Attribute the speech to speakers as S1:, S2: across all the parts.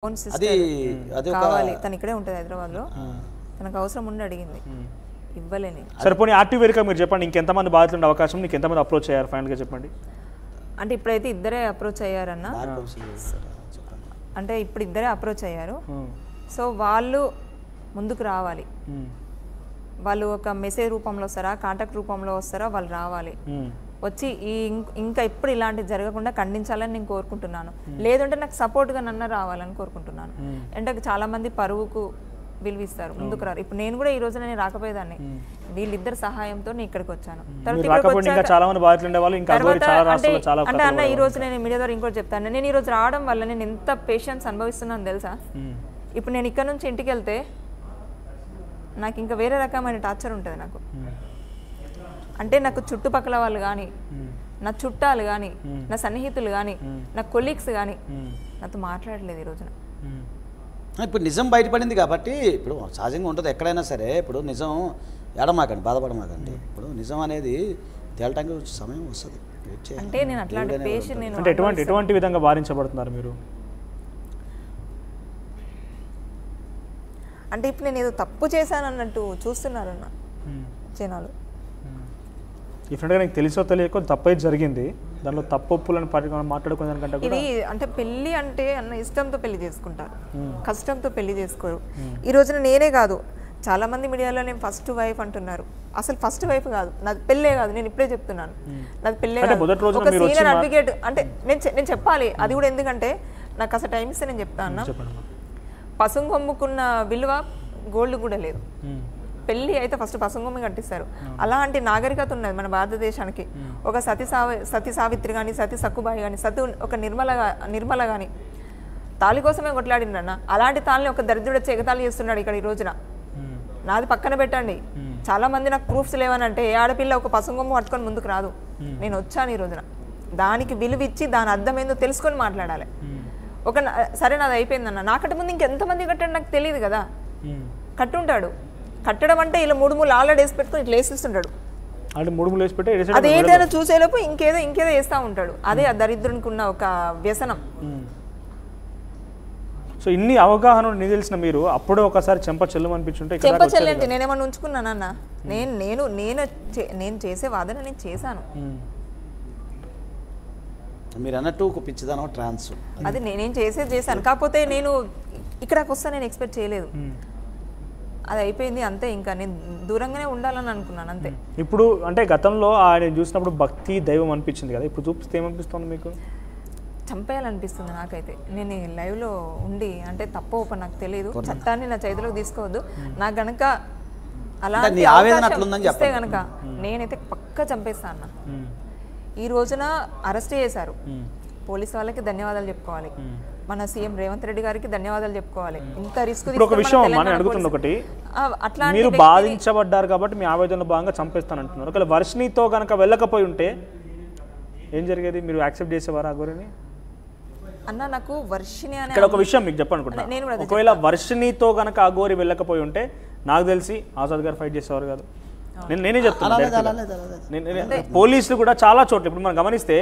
S1: Own sister కావాలి, తను ఇక్కడే ఉంటుంది హైదరాబాద్లో. తనకు అవసరం ఉండి అడిగింది, ఇవ్వలేని.
S2: సరే పోనీ యాక్టివ్ వేరిక మీరు చెప్పండి, ఇంకెంతమంది బాధితులు ఉండే అవకాశం, నీకు ఎంతమంది అప్రోచ్ అయ్యారు ఫైనల్గా చెప్పండి.
S1: అంటే ఇప్పుడైతే ఇద్దరే అప్రోచ్ అయ్యారన్న, అంటే ఇప్పుడు ఇద్దరే అప్రోచ్ అయ్యారు. సో వాళ్ళు ముందుకు రావాలి, వాళ్ళు ఒక మెసేజ్ రూపంలో వస్తారా, కాంటాక్ట్ రూపంలో వస్తారా, వాళ్ళు రావాలి, వచ్చి ఇంకా ఇప్పుడు ఇలాంటివి జరగకుండా ఖండించాలని నేను కోరుకుంటున్నాను. లేదంటే నాకు సపోర్ట్గా నన్ను రావాలని కోరుకుంటున్నాను. అంటే చాలా మంది పరువుకు విలువిస్తారు, ముందుకు రారు. ఇప్పుడు నేను కూడా ఈ రోజు నేను రాకపోయేదాన్ని, వీళ్ళిద్దరు సహాయంతో నేను ఇక్కడికి వచ్చాను. అంటే అన్న ఈ రోజు నేను మీడియా ద్వారా ఇంకోటి చెప్తాను, నేను ఈ రోజు రావడం వల్ల నేను ఎంత పేషెన్స్ అనుభవిస్తున్నాను తెలుసా. ఇప్పుడు నేను ఇక్కడ నుంచి ఇంటికి వెళ్తే నాకు ఇంకా వేరే రకమైన టార్చర్ ఉంటుంది నాకు. అంటే నాకు చుట్టుపక్కల వాళ్ళు కానీ, నా చుట్టాలు కానీ, నా సన్నిహితులు కానీ, నా కొలీగ్స్ కానీ నాతో మాట్లాడలేదు ఈ రోజున.
S3: ఇప్పుడు నిజం బయటపడింది కాబట్టి ఇప్పుడు సహజంగా ఉంటుంది ఎక్కడైనా సరే. ఇప్పుడు నిజం ఏడమాకండి, బాధపడమాకండి. ఇప్పుడు నిజం అనేది తేలటానికి సమయం వస్తుంది.
S1: అంటే నేను అట్లాంటి పేషెంట్, నేను
S2: అంటే ఎటువంటి విధంగా బాధించబడుతున్నారు మీరు?
S1: అంటే ఇప్పుడు నేను ఏదో తప్పు చేశాను అన్నట్టు చూస్తున్నారన్న జనాలు.
S2: డిఫరెంట్గా నీకు తెలిసో తెలియకో తప్పు అయితే జరిగింది, దానిలో తప్పులను మాట్లాడుకునే దానికంటే
S1: ఇది అంటే పెళ్ళి అంటే అన్న ఇష్టంతో పెళ్లి చేసుకుంటారు, కష్టంతో పెళ్లి చేసుకోరు. ఈ రోజున నేనే కాదు, చాలా మంది మీడియాలో నేను ఫస్ట్ వైఫ్ అంటున్నారు. అసలు ఫస్ట్ వైఫ్ కాదు, నాది పెళ్ళే కాదు. నేను ఇప్పుడే చెప్తున్నాను, నాది పెళ్ళే కాదు. ఒక సీనియర్ అడ్వకేట్ అంటే నేను చెప్పాలి అది కూడా, ఎందుకంటే నాకు అసలు టైం ఇస్తే నేను చెప్తా అన్న. పసుంగొమ్ముకున్న విలువ గోల్డ్ కూడా లేదు. పెళ్ళి అయితే ఫస్ట్ పసుంగొమ్మి కట్టిస్తారు. అలాంటి నాగరికత ఉన్నది మన భారతదేశానికి. ఒక సతీ సావిత్రి కానీ, సతీ సక్కుబాయి కానీ, ఒక నిర్మల కానీ తాళి కోసమే కొట్లాడిండ్రన్న. అలాంటి తాళిని ఒక దరిద్రుడు చెగతాళి చేస్తున్నాడు ఇక్కడ ఈ రోజున. నాది పక్కన పెట్టండి, చాలా మంది నాకు ప్రూఫ్స్ లేవనంటే ఏ ఆడపిల్ల ఒక పసుంగొమ్ము పట్టుకొని ముందుకు రాదు. నేను వచ్చాను ఈ రోజున, దానికి విలువిచ్చి దాని అర్థం ఏందో తెలుసుకొని మాట్లాడాలి. సరే నాది అయిపోయిందన్న, నాకంటే ముందు ఇంకెంతమంది కట్టాడు నాకు తెలియదు కదా. కట్టుంటాడు, కట్టడం అంటే ఇలా 3 ఆల్రెడీ వేసి పెట్టుకుని ఇట్లా వేసిస్తుంటాడు. అదేంటైనా చూసేలోపు ఇంకేదో వేస్తూ ఉంటాడు. అదే ఆ దరిద్రునికి ఉన్న ఒక వ్యసనం.
S2: సో ఇన్ని అవగాహన తెలిసిన మీరు అప్పుడే ఒకసారి చెంప చెల్లు అనిపించుంటే,
S1: చెంప చెల్లంటే నేనేమన్నా ఉంచుకున్నానన్న? నేను చేసే వాదన నేను చేశాను.
S3: మీరు అన్నట్టు ఒక పిచ్చిదానం ట్రాన్స్,
S1: అది నేనేం చేశాను. కాకపోతే నేను ఇక్కడికి వస్తా నేను ఎక్స్పెక్ట్ చేయలేదు. అది అయిపోయింది అంతే. ఇంకా నేను దూరంగానే ఉండాలని అనుకున్నాను అంతే.
S2: ఇప్పుడు అంటే గతంలో ఆయన చూసినప్పుడు భక్తి దైవం అనిపించింది కదా, ఇప్పుడు చూపిస్తే ఏమనిపిస్తుంది మీకు?
S1: చంపేయాలనిపిస్తుంది నాకైతే. నేను లైవ్లో ఉండి, అంటే తప్ప ఓపెన్ నాకు తెలియదు, చట్టాన్ని నా చేతిలోకి తీసుకోవద్దు. నాకు గనక అలా ఇస్తే గనక నేనైతే పక్కా చంపేస్తాను అన్న. ఈ రోజున అరెస్ట్ చేశారు, పోలీసు వాళ్ళకి ధన్యవాదాలు చెప్పుకోవాలి, మన సీఎం రేవంత్ రెడ్డి గారికి ధన్యవాదాలు చెప్పుకోవాలి. ఇంత రిస్క్
S2: అట్లా మీరు బాధించబడ్డారు కాబట్టి మీ ఆవేదనలో భాగంగా చంపేస్తానంటున్నారు. ఒకవేళ వర్షినితో గనక వెళ్ళకపోయి ఉంటే ఏం జరిగేది? మీరు యాక్సెప్ట్ చేసేవారా గోరిని?
S1: అన్న నాకు వర్షిని అనే
S2: ఇక్కడ ఒక విషయం మీకు చెప్పనుకుంటున్నా, ఒకవేళ వర్షినితో గనక ఆ గోరి వెళ్ళకపోయి ఉంటే నాకు తెలిసి ఆజాద్ గారు ఫైట్ చేసేవారు కాదు. నేనే చెప్తున్నా, పోలీసులు కూడా చాలా చోట్ల ఇప్పుడు మనం గమనిస్తే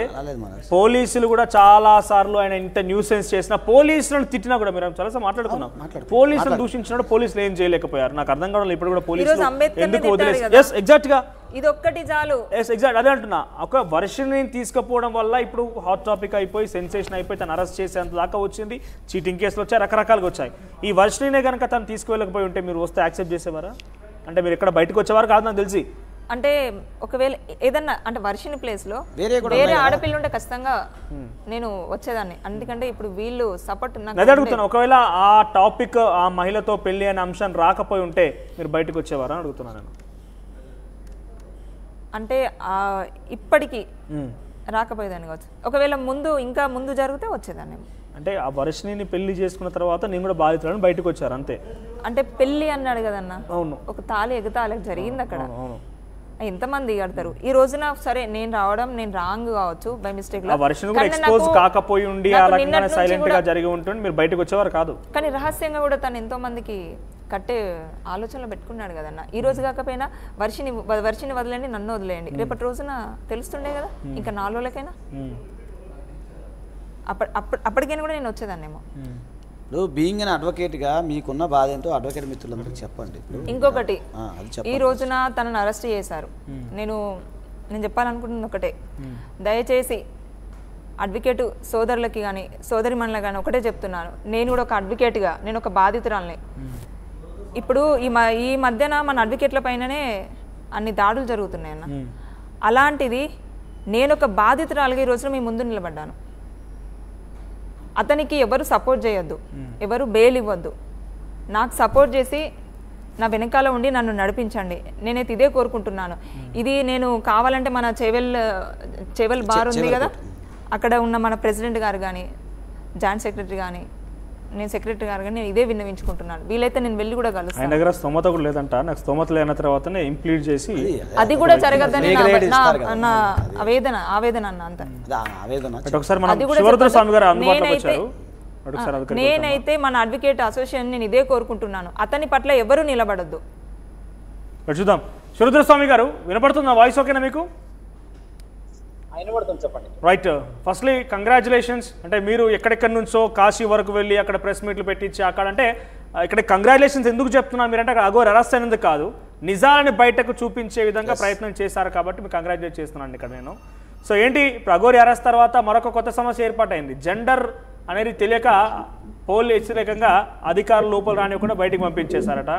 S2: పోలీసులు కూడా చాలా సార్లు ఆయన ఇంత న్యూసెన్స్ చేసిన, పోలీసులను తిట్టినా కూడా మీరు చాలా మాట్లాడుకున్నాం, పోలీసులు దూషించినప్పుడు పోలీసులు ఏం చేయలేకపోయారు. నాకు అర్థం కావడం ఇప్పుడు కూడా పోలీసులు ఎందుకు వదిలేసి ఎగ్జాక్ట్ గా
S1: ఇదొక్కటి చాలు.
S2: ఎగ్జాక్ట్ అదే అంటున్నా, ఒక వర్షిని తీసుకుపోవడం వల్ల ఇప్పుడు హాట్ టాపిక్ అయిపోయి సెన్సేషన్ అయిపోయి తను అరెస్ట్ చేసేంత దాకా వచ్చింది, చీటింగ్ కేసులు వచ్చాయి, రకరకాలుగా వచ్చాయి. ఈ వర్షినే కనుక తను తీసుకువెళ్ళకపోయి ఉంటే మీరు వస్తే యాక్సెప్ట్ చేసేవారా? అంటే మీరు ఇక్కడ బయటకు వచ్చేవారు కాదు నాకు తెలిసి.
S1: అంటే ఒకవేళ ఏదన్నా అంటే వర్షిని ప్లేస్ లో వేరే ఆడపిల్ల ఉంటే ఖచ్చితంగా నేను వచ్చేదాన్ని. ఎందుకంటే ఇప్పుడు వీళ్ళు సపోర్ట్
S2: అడుగుతున్నా, ఒకవేళ ఆ టాపిక్ ఆ మహిళతో పెళ్లి అనే అంశం రాకపోయి ఉంటే మీరు బయటకు వచ్చేవారా అని అడుగుతున్నాను నేను.
S1: అంటే ఇప్పటికీ రాకపోయేదాన్ని కావచ్చు, ఒకవేళ ఇంకా ముందు జరిగితే వచ్చేదాన్ని.
S2: అంటే ఆ వర్షిని పెళ్లి చేసుకున్న తర్వాత నేను కూడా బాధితులను బయటకు వచ్చారు అంతే.
S1: అంటే పెళ్లి అన్నాడు కదన్న,
S2: అవును,
S1: ఒక తాళి ఎగతాళి జరిగింది అక్కడ. ఎంతమంది కడతారు ఈ రోజున? సరే నేను రావడం నేను రాంగ్ కావచ్చు, బై మిస్టేక్ లో
S2: ఎక్స్పోజ్ కాకపోయి ఉండి ఆ రకంగా సైలెంట్ గా జరిగి ఉంటుంది, మీరు బయటకు వచ్చేవారు కాదు.
S1: కానీ రహస్యంగా కూడా తను ఎంతో మందికి కట్టే ఆలోచనలు పెట్టుకున్నాడు కదన్న. ఈ రోజు కాకపోయినా వర్షిని వదిలేండి, నన్ను వదిలేయండి, రేపటి రోజున తెలుస్తుండే కదా ఇంకా 4 రోజులకైనా. అప్పటికైనా కూడా నేను వచ్చేదాన్నేమో.
S3: ఇప్పుడు బీయింగ్ అన్ అడ్వకేట్గా మీకున్న బాధ ఏంటో అడ్వకేట్ మిత్రులందరికీ చెప్పండి.
S1: ఇంకొకటి,
S3: అది
S1: ఈ
S3: చెప్పండి.
S1: రోజున తనను అరెస్ట్ చేశారు. నేను చెప్పాలనుకుంటున్నది ఒకటే, దయచేసి అడ్వకేటు సోదరులకి కానీ సోదరిమణులకు కానీ ఒకటే చెప్తున్నాను, నేను కూడా ఒక అడ్వకేట్గా, నేను ఒక బాధితురాల్ని. ఇప్పుడు ఈ మధ్యన మన అడ్వకేట్ల పైననే అన్ని దాడులు జరుగుతున్నాయి అన్న. అలాంటిది నేను ఒక బాధితురాలుగా ఈ రోజున మీ ముందు నిలబడ్డాను. అతనికి ఎవరు సపోర్ట్ చేయొద్దు, ఎవరు బెయిల్ ఇవ్వద్దు, నాకు సపోర్ట్ చేసి నా వెనకాల ఉండి నన్ను నడిపించండి. నేనైతే ఇదే కోరుకుంటున్నాను. ఇది నేను కావాలంటే మన చేవెల్ బార్ ఉంది కదా, అక్కడ ఉన్న మన ప్రెసిడెంట్ గారు కానీ జాయింట్ సెక్రటరీ కానీ నేను సెక్రటరీ గారు కానీ నేను ఇదే విన్నవించుకుంటున్నాను. వీలైతే నేను వెళ్ళి కూడా కలుస్తాను.
S2: ఆయన దగ్గర స్తోమత కూడా లేదంట, నాకు స్తోమత లేన తర్వాతనే ఇంప్లీట్ చేసి
S1: అది కూడా జరగద్దని నా ఆవేదన అన్న అంత.
S2: ఒకసారి మనం శివరుద్ర స్వామి గారు అందుబాటులోకి వచ్చారు.
S1: నేనైతే మన అడ్వకేట్ అసోసియేషన్ నేను ఇదే కోరుకుంటున్నాను, అతని పట్ల ఎవరు నిలబడద్దు.
S2: చూద్దాం. శివరుద్ర స్వామి గారు వినపడుతుందా వాయిస్? ఓకేనా మీకు? రైట్. Firstly congratulations. అంటే మీరు ఎక్కడెక్కడి నుంచో కాశీ వరకు వెళ్ళి అక్కడ ప్రెస్ మీట్లు పెట్టించి అక్కడ అంటే ఇక్కడ కంగ్రాచులేషన్స్ ఎందుకు చెప్తున్నారు మీరంటే అక్కడ అఘోరి అరెస్ట్ అయినందుకు కాదు, నిజాలని బయటకు చూపించే విధంగా ప్రయత్నం చేశారు కాబట్టి మీకు కంగ్రాచులేట్ చేస్తున్నాను ఇక్కడ నేను. సో ఏంటి, ఇప్పుడు అఘోరి అరెస్ట్ తర్వాత మరొక కొత్త సమస్య ఏర్పాటైంది. జెండర్ అనేది తెలియక పోలీసు వ్యతిరేకంగా అధికారులు లోపల రానివ్వకుండా బయటికి పంపించేశారట.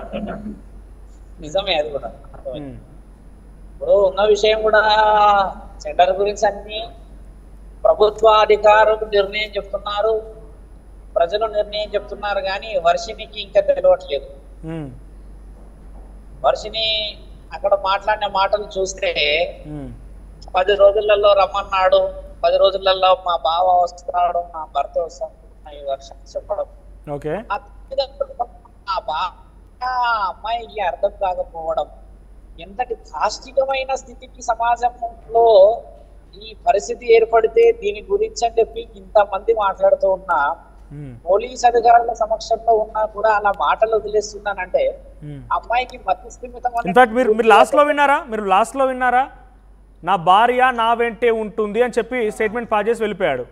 S4: నిజమే, అది కూడా ఇప్పుడు ఉన్న విషయం కూడా. సెంటర్ గురించి అన్ని ప్రభుత్వ అధికారులు నిర్ణయం చెప్తున్నారు, ప్రజలు నిర్ణయం చెప్తున్నారు, కానీ వర్షినికి ఇంకా తెలియట్లేదు. వర్షిని అక్కడ మాట్లాడిన మాటలు చూస్తే 10 రోజులలో రమ్మన్నాడు, 10 రోజులలో మా బావ వస్తున్నాడు, మా భర్త వస్తాడు ఈ వర్షం చెప్పడం. అమ్మాయికి అర్థం కాకపోవడం, ఎంతటి దాష్టికమైన స్థితికి సమాజంలో ఈ పరిస్థితి ఏర్పడితే దీని గురించి అని చెప్పి ఇంతమంది మాట్లాడుతూ ఉన్నా, పోలీస్ అధికారుల సమక్షంలో ఉన్నా కూడా అలా మాటలు వదిలేస్తున్నానంటే అమ్మాయికి
S2: మీరు లాస్ట్ లో విన్నారా నా భార్య నా వెంటే ఉంటుంది అని చెప్పి స్టేట్మెంట్ పాస్ చేసి వెళ్ళిపోయాడు.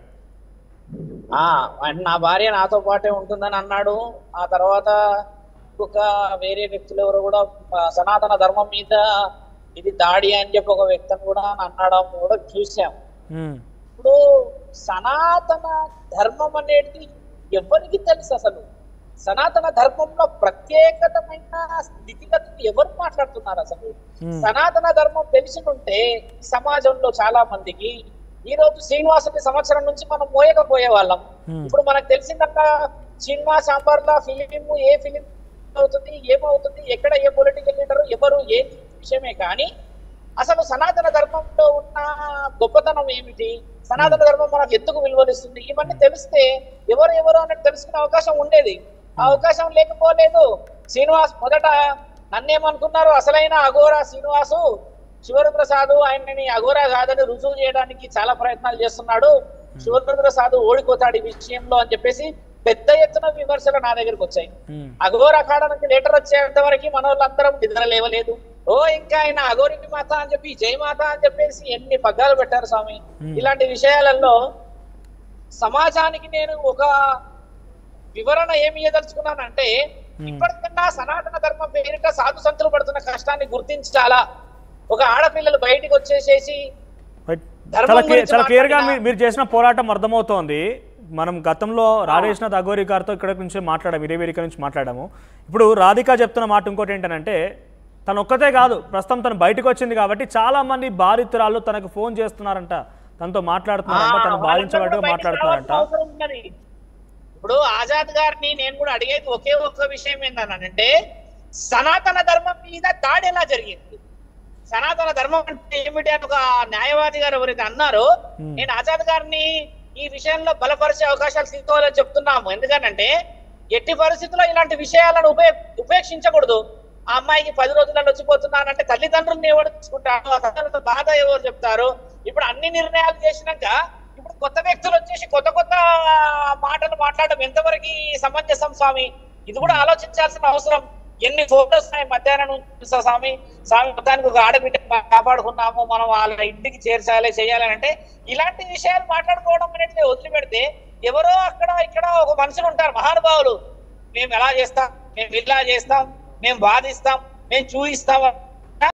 S4: నా భార్య నాతో పాటే ఉంటుందని అన్నాడు. ఆ తర్వాత ఒక వేరే వ్యక్తులు ఎవరు కూడా సనాతన ధర్మం మీద ఇది దాడి అని చెప్పి ఒక వ్యక్తిని కూడా అన్నాడం కూడా చూసాం. ఇప్పుడు సనాతన ధర్మం అనేది ఎవరికి తెలుసు? అసలు సనాతన ధర్మంలో ప్రత్యేకతమైన స్థితిగతులు ఎవరు మాట్లాడుతున్నారు? అసలు సనాతన ధర్మం తెలిసి ఉంటే సమాజంలో చాలా మందికి ఈ రోజు శ్రీనివాసుని సంవత్సరం నుంచి మనం మోయకపోయే వాళ్ళం. ఇప్పుడు మనకు తెలిసిందక్క శ్రీనివాస్ సాంబార్లా ఫిలిం, ఏ ఫిలిం అవుతుంది, ఏమవుతుంది, ఎక్కడ ఏ పొలిటికల్ లీడర్ ఎవరు, ఏ విషయమే కానీ అసలు సనాతన ధర్మంలో ఉన్న గొప్పతనం ఏమిటి, సనాతన ధర్మం మనకు ఎందుకు విలువనిస్తుంది, ఇవన్నీ తెలిస్తే ఎవరు అన్నట్టు తెలుసుకునే అవకాశం ఉండేది. ఆ అవకాశం లేకపోలేదు. శ్రీనివాస్ మొదట నన్నేమనుకున్నారు, అసలైన అఘోరా శ్రీనివాసు శివరుద్రసాదు ఆయనని అఘోరా కాదని రుజువు చేయడానికి చాలా ప్రయత్నాలు చేస్తున్నాడు, శివరుద్రసాదు ఓడిపోతాడు ఈ విషయంలో అని చెప్పేసి పెద్ద ఎత్తున విమర్శలు నా దగ్గరకు వచ్చాయి. అఘోరా కాడ నుంచి లెటర్ వచ్చేంత వరకు మన వాళ్ళందరం నిద్ర లేవలేదు. ఇంకా ఆయన అఘోరికి మాత అని చెప్పి జయమాత అని చెప్పేసి ఎన్ని పగ్గాలు పెట్టారు స్వామి. ఇలాంటి విషయాలలో సమాజానికి నేను ఒక వివరణ ఏమి ఇవ్వదలుచుకున్నానంటే, ఇప్పటికన్నా సనాతన ధర్మం పేరిట సాధు సంతులు పడుతున్న కష్టాన్ని గుర్తించాలా. ఒక ఆడపిల్లలు బయటికి వచ్చేసేసి
S2: చాలా క్లియర్ గా మీరు చేసిన పోరాటం అర్థమవుతోంది. మనం గతంలో రాజేష్నాథ్ అఘోరి గారితో ఇక్కడ నుంచి మాట్లాడాము, ఇదే వేదిక నుంచి మాట్లాడాము. ఇప్పుడు రాధిక చెప్తున్న మాట ఇంకోటి ఏంటంటే, తను ఒక్కతే కాదు, ప్రస్తుతం తను బయటకు వచ్చింది కాబట్టి చాలా మంది బాధితురాలు తనకు ఫోన్ చేస్తున్నారంట, తనతో మాట్లాడుతున్నారంట, తను బాధించబట్టుగా మాట్లాడుతున్నారంట.
S4: ఇప్పుడు ఆజాద్ గారిని నేను కూడా అడిగేది ఒకే ఒక్క విషయం ఏంటంటే, సనాతన ధర్మం మీద దాడి ఎలా జరిగింది, సనాతన ధర్మం అంటే ఏమిటి అని ఒక న్యాయవాది గారు ఎవరైతే అన్నారో, నేను ఆజాద్ గారిని ఈ విషయంలో బలపరిచే అవకాశాలు తీసుకోవాలని చెప్తున్నాము. ఎందుకంటే ఎట్టి పరిస్థితుల్లో ఇలాంటి విషయాలను ఉపేక్షించకూడదు. ఆ అమ్మాయికి 10 రోజులలో వచ్చిపోతున్నానంటే తల్లిదండ్రులను ఎవరు తీసుకుంటారు, ఆ తల్లిదండ్రుల బాధ ఎవరు చెప్తారు? ఇప్పుడు అన్ని నిర్ణయాలు చేసినాక ఇప్పుడు కొత్త వ్యక్తులు వచ్చేసి కొత్త మాటలు మాట్లాడడం ఎంతవరకు సమంజసం స్వామి? ఇది కూడా ఆలోచించాల్సిన అవసరం. ఎన్ని ఫోటోస్ ఉన్నాయి మధ్యాహ్నం స్వామి మొత్తానికి ఒక ఆడబిడ్డ కాపాడుకున్నాము, మనం వాళ్ళ ఇంటికి చేర్చాలి చేయాలని అంటే ఇలాంటి విషయాలు మాట్లాడుకోవడం అనేది వదిలిపెడితే ఎవరో అక్కడ ఇక్కడ ఒక మనుషులు ఉంటారు మహానుభావులు, మేము ఎలా చేస్తాం, మేము ఇలా చేస్తాం, మేము బాధిస్తాం, మేము చూయిస్తాం